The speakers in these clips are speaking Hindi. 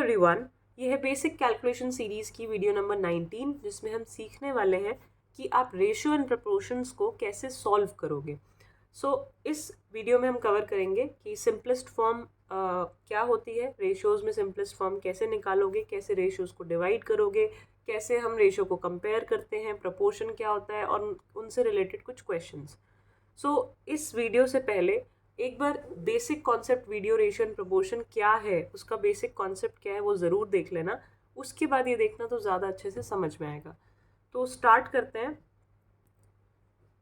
एवरीवन, ये है बेसिक कैलकुलेशन सीरीज़ की वीडियो नंबर 19, जिसमें हम सीखने वाले हैं कि आप रेशियो एंड प्रपोर्शंस को कैसे सॉल्व करोगे। इस वीडियो में हम कवर करेंगे कि सिंपलेस्ट फॉर्म क्या होती है, रेशियोज़ में सिंपलेस्ट फॉर्म कैसे निकालोगे, कैसे रेशियोज़ को डिवाइड करोगे, कैसे हम रेशियो को कंपेयर करते हैं, प्रपोर्शन क्या होता है और उनसे रिलेटेड कुछ क्वेश्चंस। इस वीडियो से पहले एक बार basic concept video ratio and proportion क्या है, उसका बेसिक कॉन्सेप्ट क्या है वो ज़रूर देख लेना। उसके बाद ये देखना तो ज़्यादा अच्छे से समझ में आएगा। तो स्टार्ट करते हैं।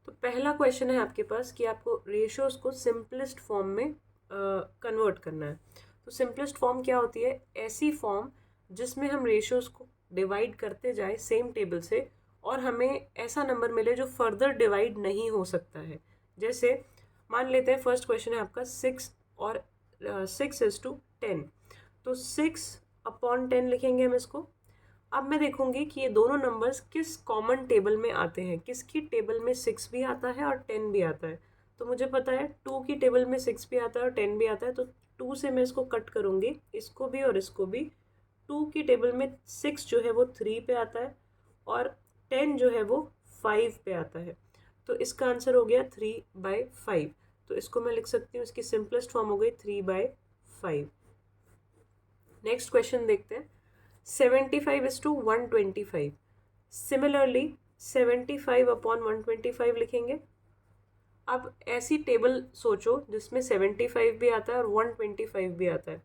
तो पहला क्वेश्चन है आपके पास कि आपको रेशियोज़ को सिंपलेस्ट फॉर्म में कन्वर्ट करना है। तो सिंपलेस्ट फॉर्म क्या होती है? ऐसी फॉर्म जिसमें हम रेशियोज़ को डिवाइड करते जाए सेम टेबल से और हमें ऐसा नंबर मिले जो फर्दर डिवाइड नहीं हो सकता है। जैसे मान लेते हैं फर्स्ट क्वेश्चन है आपका 6 और 6:10। तो 6/10 लिखेंगे हम इसको। अब मैं देखूंगी कि ये दोनों नंबर्स किस कॉमन टेबल में आते हैं, किसकी टेबल में 6 भी आता है और 10 भी आता है। तो मुझे पता है 2 की टेबल में 6 भी आता है और 10 भी आता है, तो 2 से मैं इसको कट करूंगी, इसको भी और इसको भी। 2 की टेबल में 6 जो है वो 3 पे आता है और 10 जो है वो 5 पे आता है। तो इसका आंसर हो गया 3/5। तो इसको मैं लिख सकती हूँ, इसकी सिंपलेस्ट फॉर्म हो गई 3/5। नेक्स्ट क्वेश्चन देखते हैं। 75:125। सिमिलरली 75/125 लिखेंगे। अब ऐसी टेबल सोचो जिसमें 75 भी आता है और 125 भी आता है।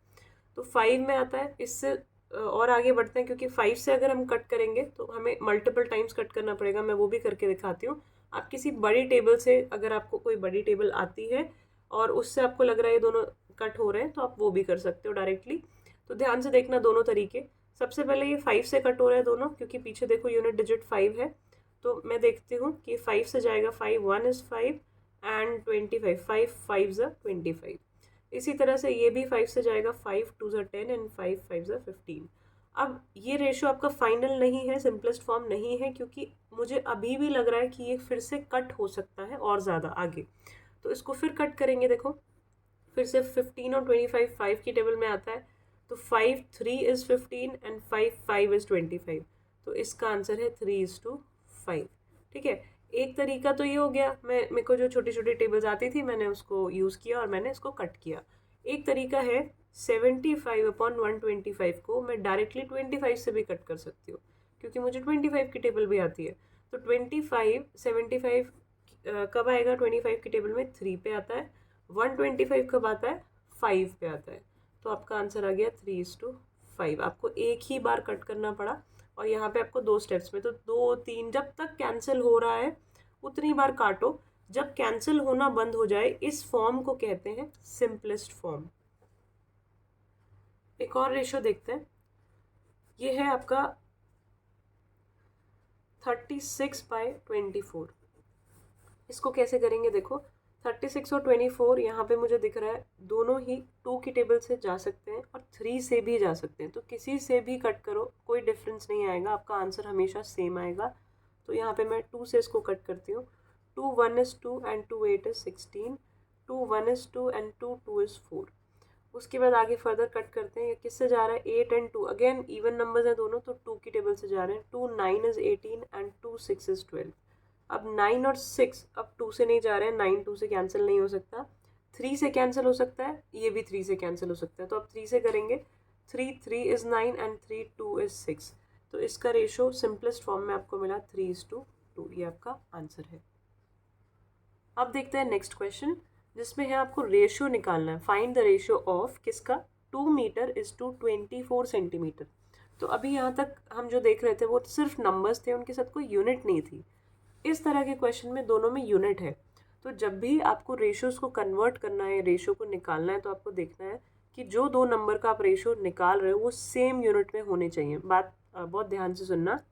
तो 5 में आता है, इससे और आगे बढ़ते हैं, क्योंकि 5 से अगर हम कट करेंगे तो हमें मल्टीपल टाइम्स कट करना पड़ेगा। मैं वो भी करके दिखाती हूँ। आप किसी बड़ी टेबल से, अगर आपको कोई बड़ी टेबल आती है और उससे आपको लग रहा है ये दोनों कट हो रहे हैं, तो आप वो भी कर सकते हो डायरेक्टली। तो ध्यान से देखना दोनों तरीके। सबसे पहले ये 5 से कट हो रहा है दोनों, क्योंकि पीछे देखो यूनिट डिजिट 5 है। तो मैं देखती हूँ कि 5 से जाएगा 5, 1 is 5 एंड 25, 5 5 ज़ा 25। इसी तरह से ये भी 5 से जाएगा, 5 2 ज़ा 10 एंड 5 5 ज़ा 15। अब ये रेशियो आपका फाइनल नहीं है, सिंपलेस्ट फॉर्म नहीं है, क्योंकि मुझे अभी भी लग रहा है कि ये फिर से कट हो सकता है और ज़्यादा आगे। तो इसको फिर कट करेंगे। देखो फिर से 15 और 25 5 की टेबल में आता है। तो 5 3 is 15 एंड 5 5 is 25। तो इसका आंसर है 3:5। ठीक है, एक तरीका तो ये हो गया, मेरे को जो छोटी छोटी टेबल्स आती थी मैंने उसको यूज़ किया और मैंने इसको कट किया। एक तरीका है 75/125 को मैं डायरेक्टली 25 से भी कट कर सकती हूँ, क्योंकि मुझे 25 की टेबल भी आती है। तो 75 कब आएगा? 25 की टेबल में 3 पे आता है। 125 कब आता है? 5 पे आता है। तो आपका आंसर आ गया 3:5। आपको एक ही बार कट करना पड़ा और यहाँ पे आपको 2 स्टेप्स में, तो 2 3 जब तक कैंसिल हो रहा है उतनी बार काटो। जब कैंसिल होना बंद हो जाए, इस फॉर्म को कहते हैं सिंपलेस्ट फॉर्म। एक और रेशियो देखते हैं। ये है आपका 36/24। इसको कैसे करेंगे? देखो 36 और 24 यहाँ पे मुझे दिख रहा है दोनों ही 2 की टेबल से जा सकते हैं और 3 से भी जा सकते हैं। तो किसी से भी कट करो, कोई डिफरेंस नहीं आएगा, आपका आंसर हमेशा सेम आएगा। तो यहाँ पे मैं 2 से इसको कट करती हूँ। 2 1 is 2 and 2 8 is 16। 2 1 is 2 and 2 2 is 4। उसके बाद आगे फर्दर कट करते हैं। ये किससे जा रहा है? 8 एंड 2। अगेन इवन नंबर्स हैं दोनों, तो 2 की टेबल से जा रहे हैं। 2 9 is 18 एंड 2 6 is 12। अब 9 और 6 अब 2 से नहीं जा रहे हैं, 9 2 से कैंसिल नहीं हो सकता। 3 से कैंसिल हो सकता है, ये भी 3 से कैंसिल हो सकता है। तो अब 3 से करेंगे। 3 3 is 9 एंड 3 2 is 6। तो इसका रेशो सिंपलेस्ट फॉर्म में आपको मिला 3:2। ये आपका आंसर है। अब देखते हैं नेक्स्ट क्वेश्चन, जिसमें है आपको रेशियो निकालना है। फाइंड द रेशियो ऑफ किसका? 2 मीटर इज टू 24 सेंटीमीटर। तो अभी यहाँ तक हम जो देख रहे थे वो सिर्फ नंबर्स थे, उनके साथ कोई यूनिट नहीं थी। इस तरह के क्वेश्चन में दोनों में यूनिट है। तो जब भी आपको रेशियोज को कन्वर्ट करना है, रेशियो को निकालना है, तो आपको देखना है कि जो दो नंबर का आप रेशियो निकाल रहे हो वो सेम यूनिट में होने चाहिए। बात बहुत ध्यान से सुनना,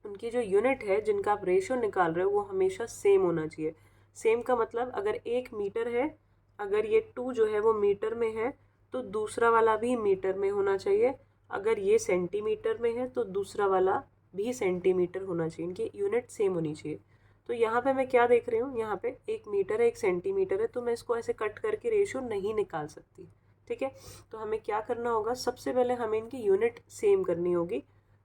उनकी जो यूनिट है जिनका आप रेशियो निकाल रहे हो वो हमेशा सेम होना चाहिए। सेम का मतलब अगर 1 मीटर है, अगर ये 2 जो है वो मीटर में है, तो दूसरा वाला भी मीटर में होना चाहिए। अगर ये सेंटीमीटर में है तो दूसरा वाला भी सेंटीमीटर होना चाहिए। इनकी यूनिट सेम होनी चाहिए। तो यहाँ पे मैं क्या देख रही हूँ, यहाँ पे 1 मीटर है, 1 सेंटीमीटर है, तो मैं इसको ऐसे कट करके रेशियो नहीं निकाल सकती। ठीक है। तो हमें क्या करना होगा, सबसे पहले हमें इनकी यूनिट सेम करनी होगी।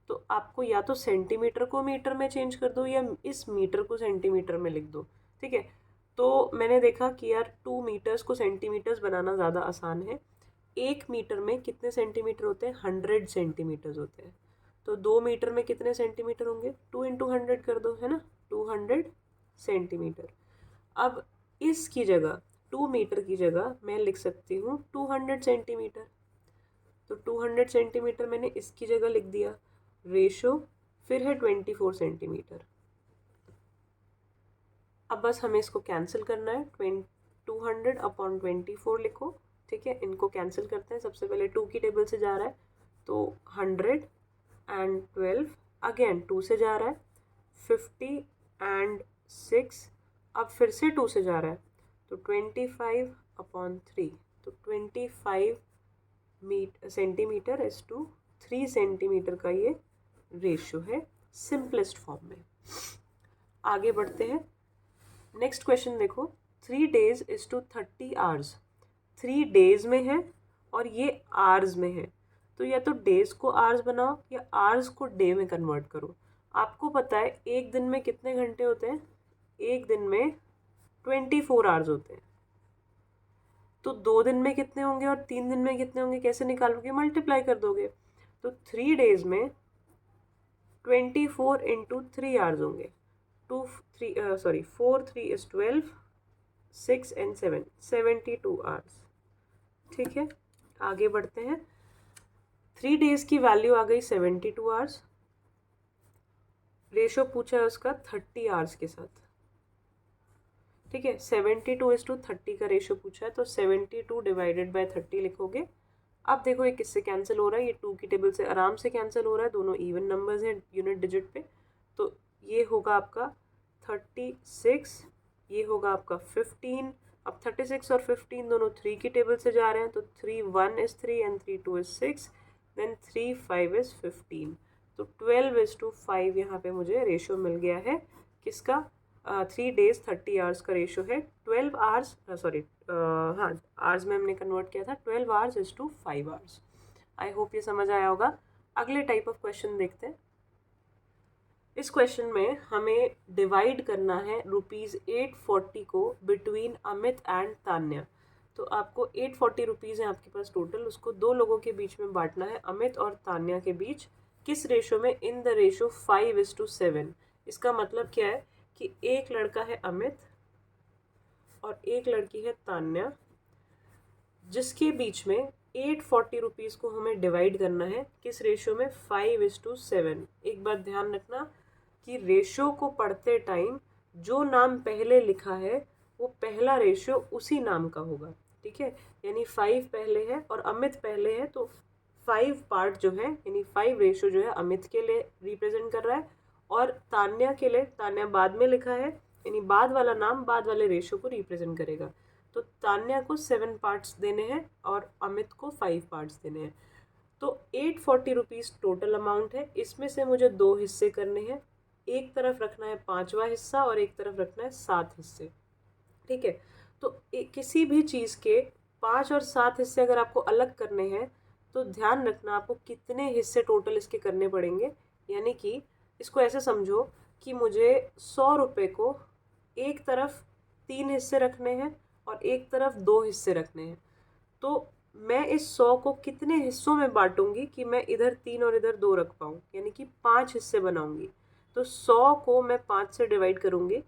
तो आपको या तो सेंटीमीटर को मीटर में चेंज कर दो या इस मीटर को सेंटीमीटर में लिख दो, ठीक है। तो मैंने देखा कि यार 2 मीटर्स को सेंटीमीटर्स बनाना ज़्यादा आसान है। 1 मीटर में कितने सेंटीमीटर होते हैं, 100 सेंटीमीटर्स होते हैं। तो 2 मीटर में कितने सेंटीमीटर होंगे, 2 इंटू 100 कर दो, है ना, 200 सेंटीमीटर। अब इसकी जगह 2 मीटर की जगह मैं लिख सकती हूँ 200 सेंटीमीटर। तो 200 सेंटीमीटर मैंने इसकी जगह लिख दिया। रेशो फिर है 24 सेंटीमीटर। अब बस हमें इसको कैंसिल करना है, 200 अपॉन 24 लिखो, ठीक है। इनको कैंसिल करते हैं, सबसे पहले 2 की टेबल से जा रहा है तो 100 एंड 12, अगेन 2 से जा रहा है 50 एंड 6, अब फिर से 2 से जा रहा है तो 25 अपॉन 3, तो 25 सेंटीमीटर इज टू 3 सेंटीमीटर का ये रेशियो है सिंपलेस्ट फॉर्म में। आगे बढ़ते हैं, नेक्स्ट क्वेश्चन देखो, 3 days is to 30 hours। 3 days में है और ये आवर्स में है, तो या तो डेज को आवर्स बनाओ या आवर्स को डे में कन्वर्ट करो। आपको पता है एक दिन में कितने घंटे होते हैं, एक दिन में 24 आवर्स होते हैं। तो 2 दिन में कितने होंगे और 3 दिन में कितने होंगे, कैसे निकालोगे, मल्टीप्लाई कर दोगे। तो 3 days में 24 इंटू 3 आवर्स होंगे, 4 3 is 12, 6 and 7 72 आवर्स, ठीक है। आगे बढ़ते हैं, 3 days की वैल्यू आ गई 72 आवर्स, रेशो पूछा है उसका 30 आवर्स के साथ, ठीक है। 72:30 का रेशो पूछा है तो 72 डिवाइडेड बाय 30 लिखोगे। अब देखो ये किससे कैंसिल हो रहा है, ये 2 की टेबल से आराम से कैंसिल हो रहा है, दोनों इवन नंबर्स हैं यूनिट डिजिट पे। तो ये होगा आपका 36, ये होगा आपका 15। अब 36 और 15 दोनों 3 की टेबल से जा रहे हैं तो 3 1 is 3 and 3 2 is 6, then 3 5 is 15। तो 12:5 यहाँ पे मुझे रेशो मिल गया है किसका, 3 days 30 आवर्स का रेशो है। 12 आवर्स हाँ आवर्स में हमने कन्वर्ट किया था, 12 hours is to 5 hours. I hope ये समझ आया होगा। अगले टाइप ऑफ क्वेश्चन देखते हैं। इस क्वेश्चन में हमें डिवाइड करना है ₹840 को बिटवीन अमित एंड तान्या। तो आपको 840 रुपीज़ है आपके पास टोटल, उसको 2 लोगों के बीच में बांटना है, अमित और तान्या के बीच। किस रेशो में, इन द रेशो 5:7। इसका मतलब क्या है कि एक लड़का है अमित और एक लड़की है तान्या, जिसके बीच में 840 रुपीज़ को हमें डिवाइड करना है किस रेशो में, 5:7। एक बात ध्यान रखना कि रेशो को पढ़ते टाइम जो नाम पहले लिखा है वो पहला रेशो उसी नाम का होगा, ठीक है। यानी 5 पहले है और अमित पहले है तो 5 पार्ट जो है यानी 5 रेशो जो है अमित के लिए रिप्रेजेंट कर रहा है, और तान्या के लिए, तान्या बाद में लिखा है यानी बाद वाला नाम बाद वाले रेशो को रिप्रेजेंट करेगा। तो तान्या को 7 पार्ट्स देने हैं और अमित को 5 पार्ट्स देने हैं। तो 840 रुपीज़ टोटल अमाउंट है, इसमें से मुझे 2 हिस्से करने हैं। एक तरफ रखना है 5वां हिस्सा और एक तरफ रखना है 7 हिस्से, ठीक है। तो किसी भी चीज़ के 5 और 7 हिस्से अगर आपको अलग करने हैं तो ध्यान रखना आपको कितने हिस्से टोटल इसके करने पड़ेंगे। यानी कि इसको ऐसे समझो कि मुझे 100 रुपये को एक तरफ 3 हिस्से रखने हैं और एक तरफ 2 हिस्से रखने हैं। तो मैं इस 100 को कितने हिस्सों में बांटूंगी कि मैं इधर 3 और इधर 2 रख पाऊँ, यानी कि 5 हिस्से बनाऊंगी। तो 100 को मैं 5 से डिवाइड करूंगी,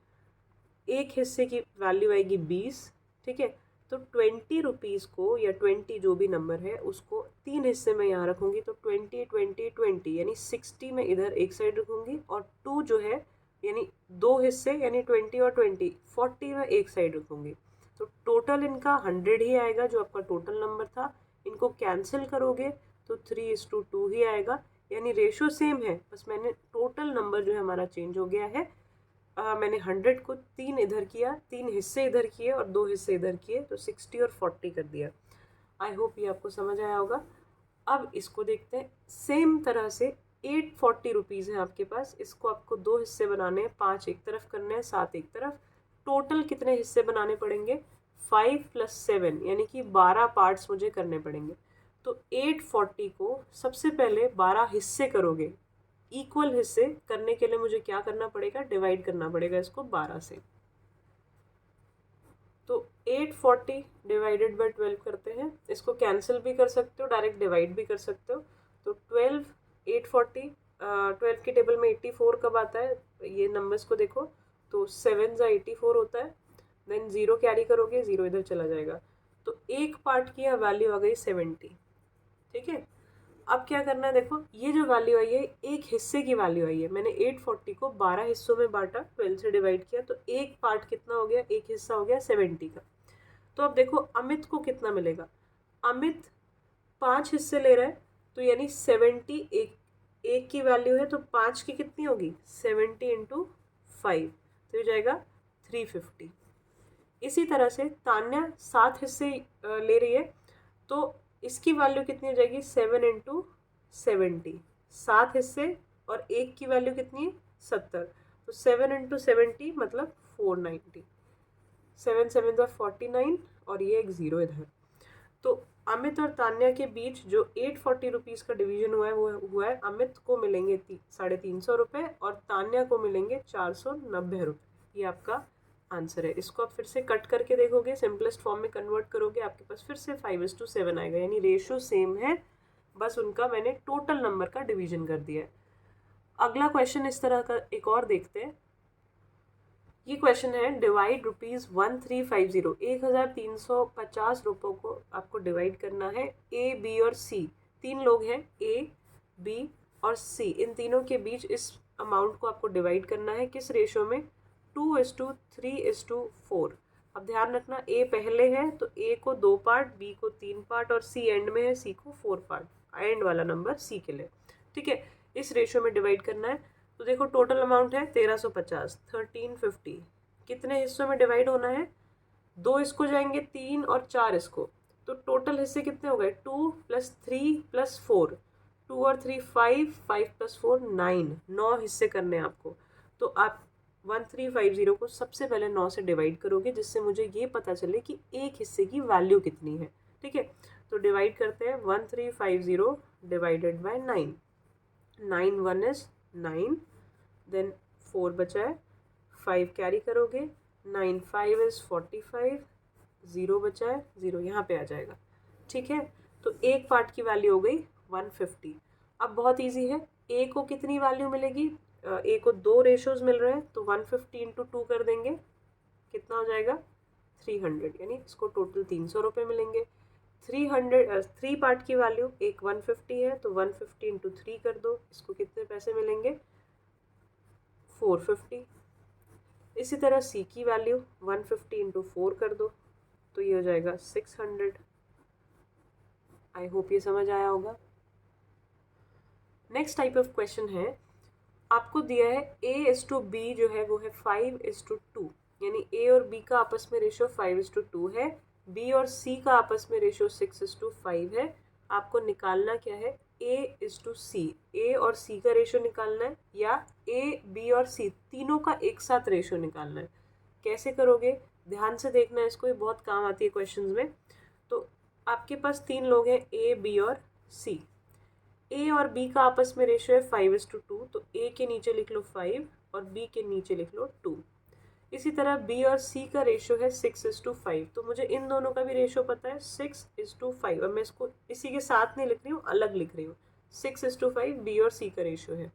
एक हिस्से की वैल्यू आएगी 20, ठीक है। तो 20 रुपीज़ को या 20 जो भी नंबर है उसको 3 हिस्से में यहाँ रखूँगी, तो 20 20 20 यानी 60 में इधर एक साइड रखूँगी और 2 जो है यानी 2 हिस्से यानी 20 और 20 40 में एक साइड रखूँगी। तो टोटल इनका 100 ही आएगा जो आपका टोटल नंबर था। इनको कैंसिल करोगे तो 3:2 ही आएगा, यानी रेशो सेम है, बस मैंने टोटल नंबर जो है हमारा चेंज हो गया है। मैंने 100 को 3 इधर किया, 3 हिस्से इधर किए और 2 हिस्से इधर किए, तो 60 और 40 कर दिया। आई होप ये आपको समझ आया होगा। अब इसको देखते हैं, सेम तरह से 840 रुपीज़ है आपके पास, इसको आपको 2 हिस्से बनाने हैं, 5 एक तरफ करने हैं 7 एक तरफ। टोटल कितने हिस्से बनाने पड़ेंगे, 5 + 7 यानी कि 12 पार्ट्स मुझे करने पड़ेंगे। तो 840 को सबसे पहले 12 हिस्से करोगे, इक्वल हिस्से करने के लिए मुझे क्या करना पड़ेगा, डिवाइड करना पड़ेगा इसको 12 से। तो 840 डिवाइडेड बाई 12 करते हैं, इसको कैंसिल भी कर सकते हो, डायरेक्ट डिवाइड भी कर सकते हो। तो 12 840 12 की टेबल में 84 कब आता है, ये नंबर्स को देखो, तो 7 × 84 होता है। देन 0 कैरी करोगे, 0 इधर चला जाएगा। तो एक पार्ट की वैल्यू आ गई 70। ठीक है, अब क्या करना है, देखो ये जो वैल्यू आई है एक हिस्से की वैल्यू आई है। मैंने 840 को 12 हिस्सों में बांटा, 12 से डिवाइड किया, तो एक पार्ट कितना हो गया, एक हिस्सा हो गया 70 का। तो अब देखो अमित को कितना मिलेगा, अमित 5 हिस्से ले रहा है, तो यानी 70 एक की वैल्यू है, तो 5 की कितनी होगी, 70 × 5, तो ये जाएगा 350। इसी तरह से तान्या 7 हिस्से ले रही है, तो इसकी वैल्यू कितनी हो जाएगी, 7 × 70, 7 हिस्से और एक की वैल्यू कितनी है, 70, तो 7 × 70 मतलब 490, 7 7 49 और ये एक 0 इधर। तो अमित और तान्या के बीच जो 840 रुपीज़ का डिवीजन हुआ है वो हुआ है, अमित को मिलेंगे 350 रुपये और तान्या को मिलेंगे 490 रुपये। ये आपका आंसर है। इसको आप फिर से कट करके देखोगे, सिंपलेस्ट फॉर्म में कन्वर्ट करोगे, आपके पास फिर से 5:7 आएगा, यानी रेशो सेम है, बस उनका मैंने टोटल नंबर का डिवीजन कर दिया है। अगला क्वेश्चन इस तरह का एक और देखते हैं। ये क्वेश्चन है, डिवाइड ₹1350, 1350 रुपयों को आपको डिवाइड करना है। ए, बी और सी, 3 लोग हैं, ए, बी और सी, इन तीनों के बीच इस अमाउंट को आपको डिवाइड करना है। किस रेशो में, 2:3:4। अब ध्यान रखना, ए पहले है तो ए को 2 पार्ट, बी को 3 पार्ट और सी एंड में है, सी को 4 पार्ट, एंड वाला नंबर सी के लिए। ठीक है, इस रेशो में डिवाइड करना है। तो देखो टोटल अमाउंट है 1350, 1350 कितने हिस्सों में डिवाइड होना है, 2 इसको जाएंगे, 3 और 4 इसको, तो टोटल हिस्से कितने हो गए, 2 + 3 + 4, 2 और 3 5, 5 + 4 9, 9 हिस्से करने हैं आपको। तो आप 1350 को सबसे पहले 9 से डिवाइड करोगे, जिससे मुझे ये पता चले कि एक हिस्से की वैल्यू कितनी है। ठीक है, तो डिवाइड करते हैं, 1350 डिवाइडेड बाय 9, 9 1 इज 9, देन 4 बचा है, 5 कैरी करोगे, 9 5 इज 45, 0 बचा है, 0 यहाँ पे आ जाएगा। ठीक है, तो एक पार्ट की वैल्यू हो गई 150। अब बहुत इजी है, ए को कितनी वैल्यू मिलेगी, ए को 2 रेशोज मिल रहे हैं, तो 150 × 2 कर देंगे, कितना हो जाएगा 300, यानी इसको टोटल 300 रुपये मिलेंगे। 3 पार्ट की वैल्यू, एक 150 है, तो 150 × 3 कर दो, इसको कितने पैसे मिलेंगे 450। इसी तरह सी की वैल्यू 150 × 4 कर दो, तो ये हो जाएगा 600। आई होप ये समझ आया होगा। नेक्स्ट टाइप ऑफ क्वेश्चन है, आपको दिया है A:B जो है वो है 5:2, यानी ए और बी का आपस में रेशो 5:2 है, बी और सी का आपस में रेशो 6:5 है। आपको निकालना क्या है, A:C, ए और सी का रेशो निकालना है, या ए, बी और सी तीनों का एक साथ रेशो निकालना है। कैसे करोगे, ध्यान से देखना है इसको, ये बहुत काम आती है क्वेश्चंस में। तो आपके पास 3 लोग हैं, ए, बी और सी। ए और बी का आपस में रेशो है 5:2, तो ए के नीचे लिख लो 5 और बी के नीचे लिख लो 2। इसी तरह बी और सी का रेशो है 6:5, तो मुझे इन दोनों का भी रेशो पता है 6:5, और मैं इसको इसी के साथ नहीं लिख रही हूँ, अलग लिख रही हूँ। 6:5 बी और सी का रेशो है।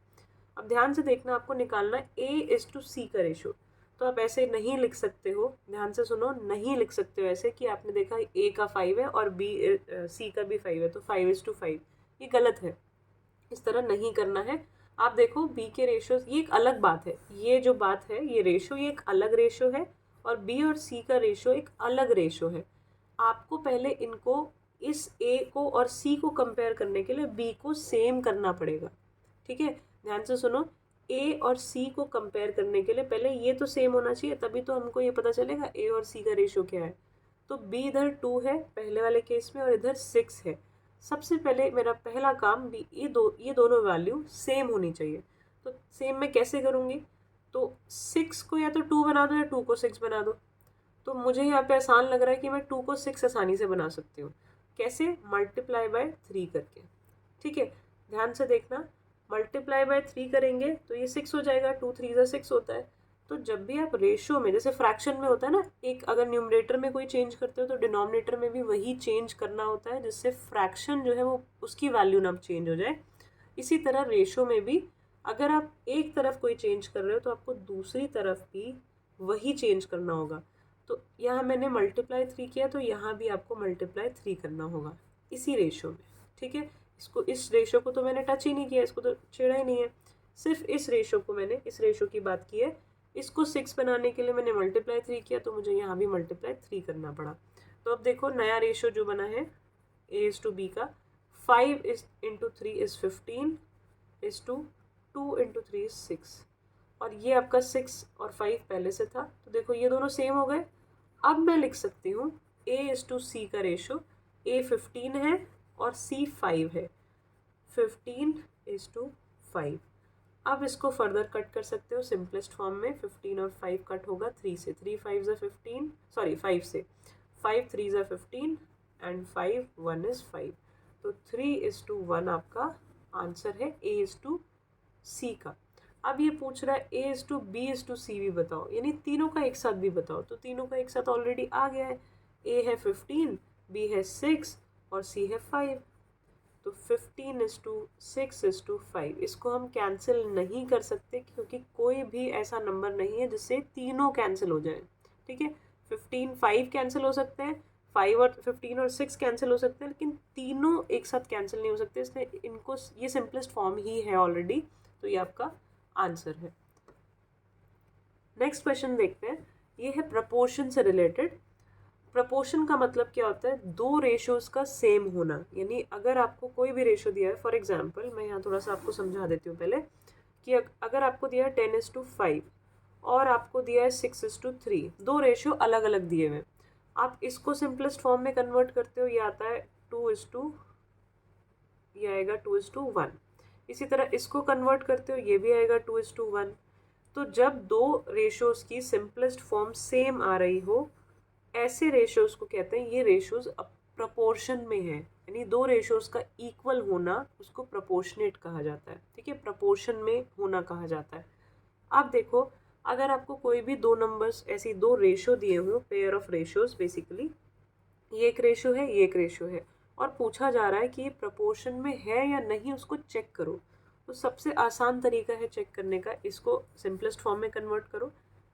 अब ध्यान से देखना, आपको निकालना है A:C का रेशो। तो आप ऐसे नहीं लिख सकते हो, ध्यान से सुनो, नहीं लिख सकते हो ऐसे कि आपने देखा ए का 5 है और सी का भी 5 है, तो 5:5, ये गलत है, इस तरह नहीं करना है। आप देखो बी के रेशो, ये एक अलग बात है, ये जो बात है ये रेशो, ये एक अलग रेशो है, और बी और सी का रेशो एक अलग रेशो है। आपको पहले इनको, इस ए को और सी को कंपेयर करने के लिए बी को सेम करना पड़ेगा। ठीक है, ध्यान से सुनो, ए और सी को कंपेयर करने के लिए पहले ये तो सेम होना चाहिए, तभी तो हमको ये पता चलेगा ए और सी का रेशो क्या है। तो बी इधर 2 है पहले वाले केस में, और इधर 6 है। सबसे पहले मेरा पहला काम भी, ये दोनों वैल्यू सेम होनी चाहिए। तो सेम मैं कैसे करूँगी, तो 6 को या तो 2 बना दो या 2 को 6 बना दो। तो मुझे यहाँ पे आसान लग रहा है कि मैं 2 को 6 आसानी से बना सकती हूँ। कैसे? मल्टीप्लाई बाय 3 करके। ठीक है, ध्यान से देखना, मल्टीप्लाई बाय 3 करेंगे तो ये 6 हो जाएगा, 2 3 जा 6 होता है। तो जब भी आप रेशियो में, जैसे फ्रैक्शन में होता है ना, एक अगर न्यूमरेटर में कोई चेंज करते हो तो डिनोमिनेटर में भी वही चेंज करना होता है, जिससे फ्रैक्शन जो है वो उसकी वैल्यू ना चेंज हो जाए। इसी तरह रेशियो में भी अगर आप एक तरफ कोई चेंज कर रहे हो तो आपको दूसरी तरफ भी वही चेंज करना होगा। तो यहाँ मैंने मल्टीप्लाई 3 किया तो यहाँ भी आपको मल्टीप्लाई 3 करना होगा इसी रेशियो में। ठीक है, इसको, इस रेशियो को तो मैंने टच ही नहीं किया, इसको तो छेड़ा ही नहीं है, सिर्फ इस रेशियो को मैंने, इस रेशियो की बात की है। इसको 6 बनाने के लिए मैंने मल्टीप्लाई 3 किया तो मुझे यहाँ भी मल्टीप्लाई 3 करना पड़ा। तो अब देखो नया रेशियो जो बना है A:B का, 5 into 3 is 15 is to 2 into 3 is 6, और ये आपका 6 और 5 पहले से था, तो देखो ये दोनों सेम हो गए। अब मैं लिख सकती हूँ A:C का रेशो, A 15 है और C 5 है, 15:5। अब इसको फर्दर कट कर सकते हो सिंपलेस्ट फॉर्म में, 15 और 5 कट होगा 3 से, 3 5 ज़ा 15, सॉरी 5 से, 5 3 ज़ा 15 एंड 5 1 इज़ 5। तो 3:1 आपका आंसर है A:C का। अब ये पूछ रहा है A:B:C भी बताओ, यानी तीनों का एक साथ भी बताओ। तो तीनों का एक साथ ऑलरेडी आ गया है, A है 15, B है 6 और C है 5। तो 15:6:5 इसको हम कैंसिल नहीं कर सकते क्योंकि कोई भी ऐसा नंबर नहीं है जिससे तीनों कैंसिल हो जाए। ठीक है, 15 5 कैंसिल हो सकते हैं, 5 और 15 और 6 कैंसिल हो सकते हैं, लेकिन तीनों एक साथ कैंसिल नहीं हो सकते, इसलिए इनको, ये सिंपलेस्ट फॉर्म ही है ऑलरेडी, तो ये आपका आंसर है। नेक्स्ट क्वेश्चन देखते हैं, ये है प्रपोर्शन से रिलेटेड। प्रपोर्शन का मतलब क्या होता है? दो रेशियोज का सेम होना, यानी अगर आपको कोई भी रेशियो दिया है, फॉर एग्जांपल मैं यहाँ थोड़ा सा आपको समझा देती हूँ पहले, कि अगर आपको दिया है 10:5 और आपको दिया है 6:3, दो रेशियो अलग अलग दिए हुए, आप इसको सिंपलेस्ट फॉर्म में कन्वर्ट करते हो, ये आता है 2:, ये आएगा 2:1। इसी तरह इसको कन्वर्ट करते हो, ये भी आएगा 2:1। तो जब दो रेशियोज की सिंपलेस्ट फॉर्म सेम आ रही हो, ऐसे रेशियोज को कहते हैं, ये रेशियोज प्रपोर्शन में है, यानी दो रेशियोज का इक्वल होना उसको प्रपोर्शनेट कहा जाता है। ठीक है, प्रपोर्शन में होना कहा जाता है। अब देखो, अगर आपको कोई भी दो नंबर्स, ऐसी दो रेशियो दिए हुए, पेयर ऑफ रेशियोज बेसिकली, ये एक रेशियो है, ये एक रेशियो है, और पूछा जा रहा है कि ये प्रपोर्शन में है या नहीं, उसको चेक करो। तो सबसे आसान तरीका है चेक करने का, इसको सिंपलेस्ट फॉर्म में कन्वर्ट करो।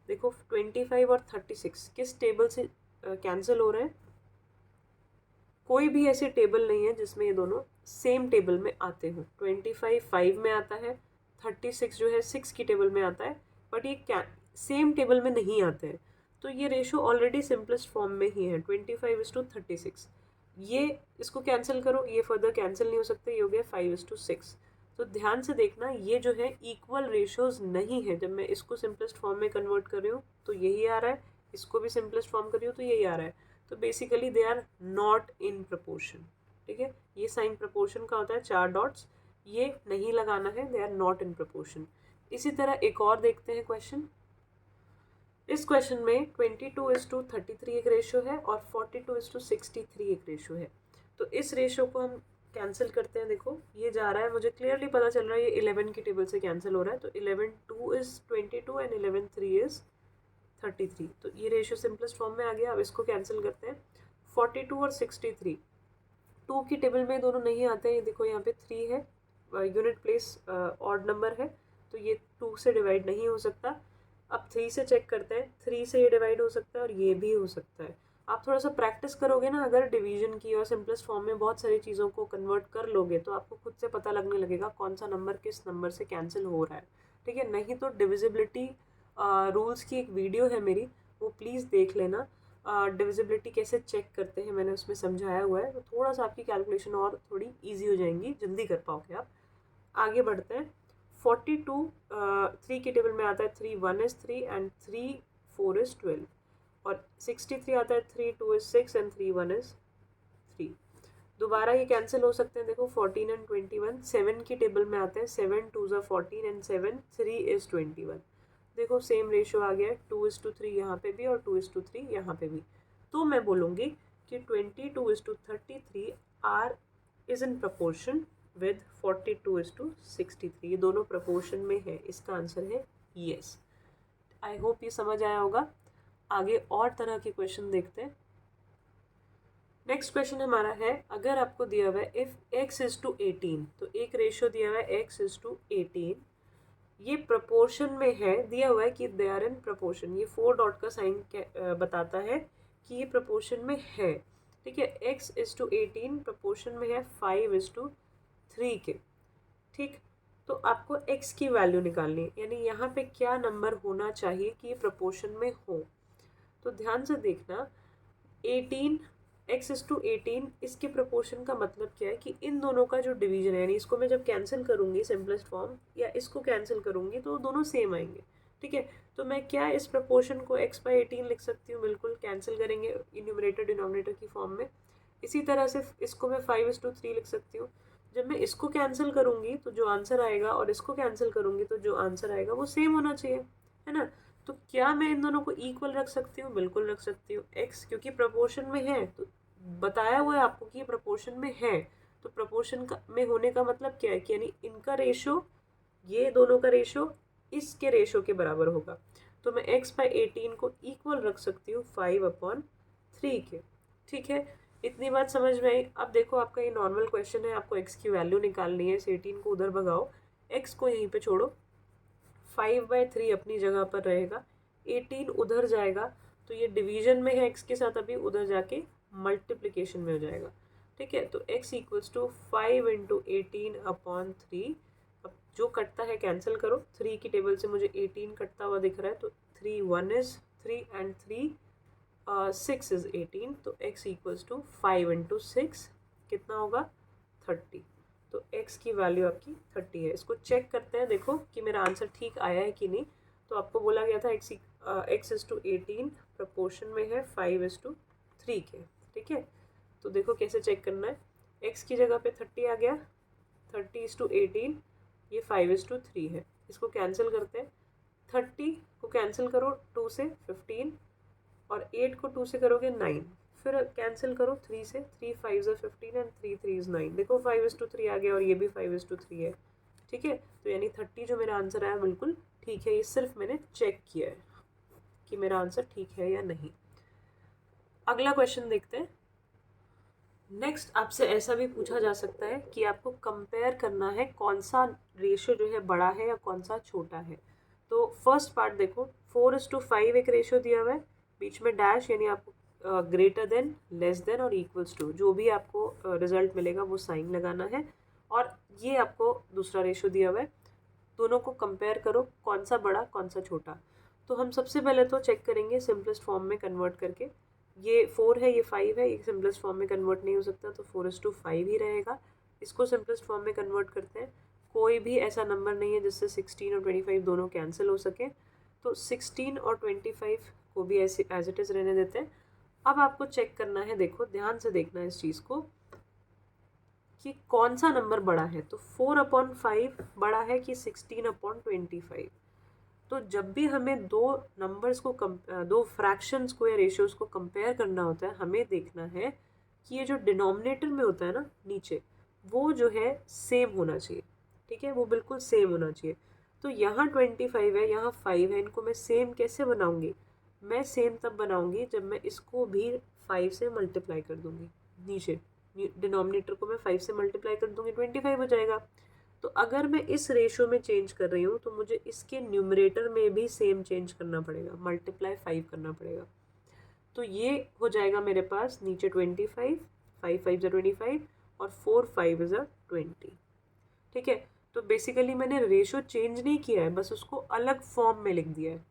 देखो 25 और 36 किस टेबल से कैंसिल हो रहे हैं? कोई भी ऐसी टेबल नहीं है जिसमें ये दोनों सेम टेबल में आते हों। 25 5 में आता है, 36 जो है 6 की टेबल में आता है, बट ये सेम टेबल में नहीं आते हैं। तो ये रेशो ऑलरेडी सिंपलेस्ट फॉर्म में ही है, 25:36। ये इसको कैंसिल करो, ये फर्दर कैंसिल नहीं हो सकते, ये हो गया 5:6। तो ध्यान से देखना, ये जो है इक्वल रेशोज नहीं है। जब मैं इसको सिंपलेस्ट फॉर्म में कन्वर्ट कर रही हूँ तो यही आ रहा है, इसको भी सिंपलेस्ट फॉर्म कर रही हूँ तो यही आ रहा है। तो basically they are not in proportion. ठीक है, ये साइन प्रपोर्शन का होता है 4 डॉट्स, ये नहीं लगाना है, they are not in proportion. इसी तरह एक और देखते हैं क्वेश्चन। इस क्वेश्चन में 22:33 एक रेशियो है और 42:63 एक रेशियो है। तो इस रेशियो को हम कैंसिल करते हैं। देखो ये जा रहा है, मुझे क्लियरली पता चल रहा है ये 11 की टेबल से कैंसिल हो रहा है। तो 11:2 इज़ 22 एंड 11:3 इज़ 33। तो ये रेशियो सिंपलेस्ट फॉर्म में आ गया। अब इसको कैंसिल करते हैं। 42 और 63 2 की टेबल में दोनों नहीं आते हैं। देखो यहाँ पे 3 है, यूनिट प्लेस ऑड नंबर है, तो ये 2 से डिवाइड नहीं हो सकता। अब 3 से चेक करते हैं, 3 से ये डिवाइड हो सकता है और ये भी हो सकता है। आप थोड़ा सा प्रैक्टिस करोगे ना, अगर डिवीजन की और सिंपलेस्ट फॉर्म में बहुत सारी चीज़ों को कन्वर्ट कर लोगे तो आपको खुद से पता लगने लगेगा कौन सा नंबर किस नंबर से कैंसिल हो रहा है। ठीक है, नहीं तो डिविजिबिलिटी रूल्स की एक वीडियो है मेरी, वो प्लीज़ देख लेना। डिविजिबिलिटी कैसे चेक करते हैं मैंने उसमें समझाया हुआ है, तो थोड़ा सा आपकी कैलकुलेशन और थोड़ी ईजी हो जाएंगी, जल्दी कर पाओगे आप। आगे बढ़ते हैं। 42 3 की टेबल में आता है, 3 1 इज़ 3 एंड 3 4 इज़ 12, और 63 आता है, 3 2 इज़ 6 एंड 3 1 इज़ 3। दोबारा ये कैंसिल हो सकते हैं। देखो 14 एंड 21 7 की टेबल में आते हैं, 7 2 ज़ा 14 एंड 7 3 इज़ 21। देखो सेम रेशियो आ गया है, 2:3 यहाँ पे भी और 2:3 यहाँ पे भी। तो मैं बोलूँगी कि 22:33 are is in proportion with 42:63। ये दोनों प्रपोर्शन में है। इसका आंसर है येस। आई होप ये समझ आया होगा। आगे और तरह के क्वेश्चन देखते हैं। नेक्स्ट क्वेश्चन हमारा है, अगर आपको दिया हुआ है इफ x इज टू 18, तो एक रेशियो दिया हुआ है x इज टू 18, ये प्रपोर्शन में है, दिया हुआ है कि दे आर इन प्रपोर्शन। ये 4 डॉट का साइन बताता है कि ये प्रपोर्शन में है। ठीक है, x इज टू 18 प्रपोर्शन में है 5:3 के। ठीक, तो आपको x की वैल्यू निकालनी है, यानी यहाँ पे क्या नंबर होना चाहिए कि ये प्रपोर्शन में हो। तो ध्यान से देखना, 18 x इज टू 18 इसके प्रपोर्शन का मतलब क्या है कि इन दोनों का जो डिवीजन है, यानी इसको मैं जब कैंसिल करूंगी सिंपलेस्ट फॉर्म, या इसको कैंसिल करूंगी तो दोनों सेम आएंगे। ठीक है, तो मैं क्या इस प्रपोर्शन को x/18 लिख सकती हूँ, बिल्कुल कैंसिल करेंगे न्यूमरेटर डिनोमिनेटर की फॉर्म में। इसी तरह से इसको मैं 5:3 लिख सकती हूँ। जब मैं इसको कैंसिल करूंगी तो जो आंसर आएगा और इसको कैंसिल करूंगी तो जो आंसर आएगा वो सेम होना चाहिए, है ना। तो क्या मैं इन दोनों को इक्वल रख सकती हूँ? बिल्कुल रख सकती हूँ। x क्योंकि प्रपोर्शन में है, तो बताया हुआ है आपको कि ये प्रपोर्शन में है, तो प्रपोर्शन का में होने का मतलब क्या है कि यानी इनका रेशो, ये दोनों का रेशो इसके रेशो के बराबर होगा। तो मैं x/18 को इक्वल रख सकती हूँ 5/3 के। ठीक है, इतनी बात समझ में आई। अब देखो, आपका ये नॉर्मल क्वेश्चन है, आपको x की वैल्यू निकालनी है। इस 18 को उधर भगाओ, x को यहीं पे छोड़ो, 5/3 अपनी जगह पर रहेगा, 18 उधर जाएगा, तो ये डिवीजन में है x के साथ, अभी उधर जाके मल्टीप्लिकेशन में हो जाएगा। ठीक है, तो x इक्वल्स टू 5/18/3। अब जो कटता है कैंसिल करो, 3 की टेबल से मुझे 18 कटता हुआ दिख रहा है, तो 3 1 इज 3 एंड 3 6 इज 18, तो x इक्वल्स टू 5/6 कितना होगा 30। तो x की वैल्यू आपकी 30 है। इसको चेक करते हैं, देखो कि मेरा आंसर ठीक आया है कि नहीं। तो आपको बोला गया था x इज टू 18 प्रपोर्शन में है 5:3 के। ठीक है, तो देखो कैसे चेक करना है। x की जगह पे 30 आ गया, 30:18, ये 5:3 है। इसको कैंसिल करते हैं, 30 को कैंसिल करो 2 से 15, और 8 को 2 से करोगे 9, फिर कैंसिल करो 3 से, 3 5 15 एंड 3 3 9। देखो 5:3 आ गया और ये भी 5:3 है। ठीक है, तो यानी 30 जो मेरा आंसर आया बिल्कुल ठीक है। ये सिर्फ मैंने चेक किया है कि मेरा आंसर ठीक है या नहीं। अगला क्वेश्चन देखते हैं। नेक्स्ट आपसे ऐसा भी पूछा जा सकता है कि आपको कंपेयर करना है कौन सा रेशियो जो है बड़ा है या कौन सा छोटा है। तो फर्स्ट पार्ट देखो, 4:5 एक रेशियो दिया हुआ है, बीच में डैश, यानी आपको ग्रेटर देन, लेस देन और इक्वल्स टू, जो भी आपको रिजल्ट मिलेगा वो साइन लगाना है। और ये आपको दूसरा रेशियो दिया हुआ है, दोनों को कंपेयर करो कौन सा बड़ा कौन सा छोटा। तो हम सबसे पहले तो चेक करेंगे सिंपलेस्ट फॉर्म में कन्वर्ट करके। ये 4 है, ये 5 है, ये सिंपलेस्ट फॉर्म में कन्वर्ट नहीं हो सकता, तो 4:5 ही रहेगा। इसको सिंपलेस्ट फॉर्म में कन्वर्ट करते हैं। कोई भी ऐसा नंबर नहीं है जिससे 16 और 25 दोनों कैंसिल हो सके, तो 16 और 25 को भी ऐसे एज इट इज़ रहने देते हैं। अब आपको चेक करना है, देखो ध्यान से देखना है इस चीज़ को कि कौन सा नंबर बड़ा है। तो 4/5 बड़ा है कि 16/25। तो जब भी हमें दो नंबर्स को दो फ्रैक्शंस को या रेशियोज को कंपेयर करना होता है, हमें देखना है कि ये जो डिनोमिनेटर में होता है ना नीचे, वो जो है सेम होना चाहिए। ठीक है, वो बिल्कुल सेम होना चाहिए। तो यहाँ 25 है, यहाँ 5 है, इनको मैं सेम कैसे बनाऊंगी? मैं सेम तब बनाऊंगी जब मैं इसको भी 5 से मल्टीप्लाई कर दूंगी। नीचे डिनोमिनेटर को मैं 5 से मल्टीप्लाई कर दूंगी, 25 हो जाएगा। तो अगर मैं इस रेशो में चेंज कर रही हूँ तो मुझे इसके न्यूमरेटर में भी सेम चेंज करना पड़ेगा, मल्टीप्लाई 5 करना पड़ेगा। तो ये हो जाएगा मेरे पास नीचे 25, 5 5 ज़ा 25 और 4 5 ज़ा 20। ठीक है, तो बेसिकली मैंने रेशो चेंज नहीं किया है, बस उसको अलग फॉर्म में लिख दिया है।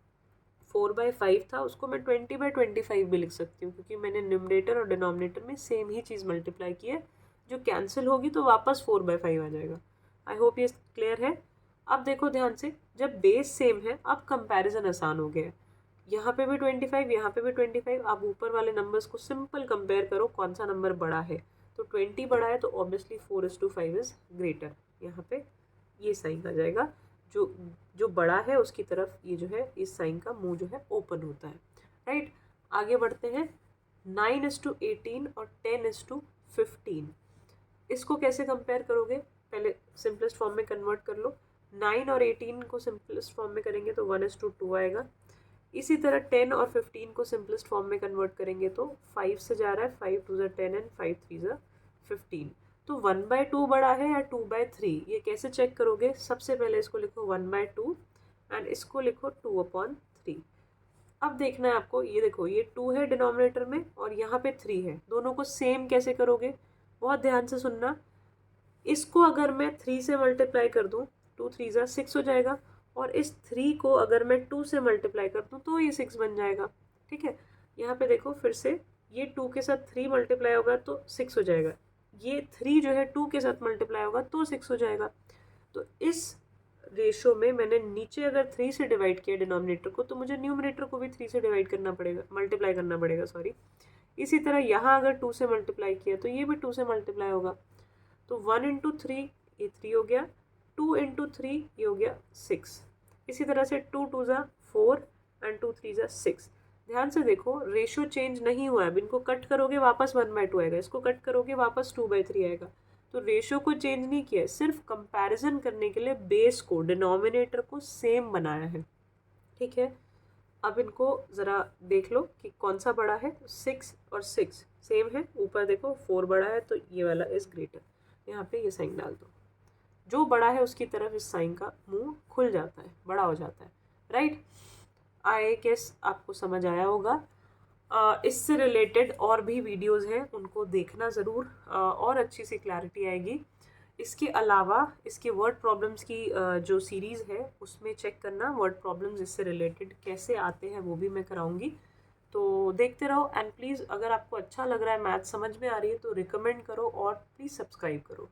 4/5 था, उसको मैं 20/25 भी लिख सकती हूँ, क्योंकि मैंने न्यूमरेटर और डिनोमिनेटर में सेम ही चीज़ मल्टीप्लाई की है। जो कैंसिल होगी तो वापस 4/5 आ जाएगा। आई होप ये क्लियर है। अब देखो ध्यान से, जब बेस सेम है अब कंपैरिजन आसान हो गया है। यहाँ पे भी 25, यहाँ पे भी 25। आप ऊपर वाले नंबर्स को सिंपल कंपेयर करो कौन सा नंबर बड़ा है। तो 20 बड़ा है तो ऑब्वियसली 4:5 इज ग्रेटर। यहाँ पे ये साइन आ जाएगा। जो जो बड़ा है उसकी तरफ ये जो है इस साइन का मुंह जो है ओपन होता है, राइट। आगे बढ़ते हैं। 9:18 और 10:15, इसको कैसे कंपेयर करोगे? पहले सिंपलेस्ट फॉर्म में कन्वर्ट कर लो। 9 और 18 को सिंपलेस्ट फॉर्म में करेंगे तो 1:2 आएगा। इसी तरह 10 और 15 को सिंपलेस्ट फॉर्म में कन्वर्ट करेंगे तो 5 से जा रहा है, 5 2 10 एंड 5 3 15। तो 1/2 बड़ा है या 2/3, ये कैसे चेक करोगे? सबसे पहले इसको लिखो 1/2 एंड इसको लिखो 2/3। अब देखना है आपको, ये देखो ये 2 है डिनोमिनेटर में और यहाँ पे 3 है, दोनों को सेम कैसे करोगे? बहुत ध्यान से सुनना। इसको अगर मैं 3 से मल्टीप्लाई कर दूँ, 2 3 6 हो जाएगा, और इस 3 को अगर मैं 2 से मल्टीप्लाई कर दूँ तो ये 6 बन जाएगा, ठीक है। यहाँ पे देखो फिर से, ये 2 के साथ 3 मल्टीप्लाई होगा तो 6 हो जाएगा, ये 3 जो है 2 के साथ मल्टीप्लाई होगा तो 6 हो जाएगा। तो इस रेशो में मैंने नीचे अगर 3 से डिवाइड किया डिनोमिनेटर को, तो मुझे न्यूमरेटर को भी 3 से डिवाइड करना पड़ेगा, मल्टीप्लाई करना पड़ेगा, सॉरी। इसी तरह यहाँ अगर 2 से मल्टीप्लाई किया तो ये भी 2 से मल्टीप्लाई होगा। तो 1 इंटू 3 ये 3 हो गया, 2 इंटू 3 ये हो गया 6। इसी तरह से 2 2 4 एंड 2 3 6। ध्यान से देखो, रेशो चेंज नहीं हुआ है। अब इनको कट करोगे वापस 1/2 आएगा, इसको कट करोगे वापस 2/3 आएगा। तो रेशो को चेंज नहीं किया है, सिर्फ कंपैरिजन करने के लिए बेस को, डिनोमिनेटर को सेम बनाया है, ठीक है। अब इनको ज़रा देख लो कि कौन सा बड़ा है। 6 और 6 सेम है, ऊपर देखो 4 बड़ा है तो ये वाला इज़ ग्रेटर, यहाँ पे ये साइन डाल दो। जो बड़ा है उसकी तरफ इस साइन का मुंह खुल जाता है, बड़ा हो जाता है, राइट। आई गेस आपको समझ आया होगा। इससे रिलेटेड और भी वीडियोस हैं, उनको देखना ज़रूर, और अच्छी सी क्लैरिटी आएगी। इसके अलावा इसके वर्ड प्रॉब्लम्स की जो सीरीज़ है उसमें चेक करना, वर्ड प्रॉब्लम्स इससे रिलेटेड कैसे आते हैं वो भी मैं कराऊंगी। तो देखते रहो, एंड प्लीज़ अगर आपको अच्छा लग रहा है, मैथ समझ में आ रही है, तो रिकमेंड करो और प्लीज़ सब्सक्राइब करो।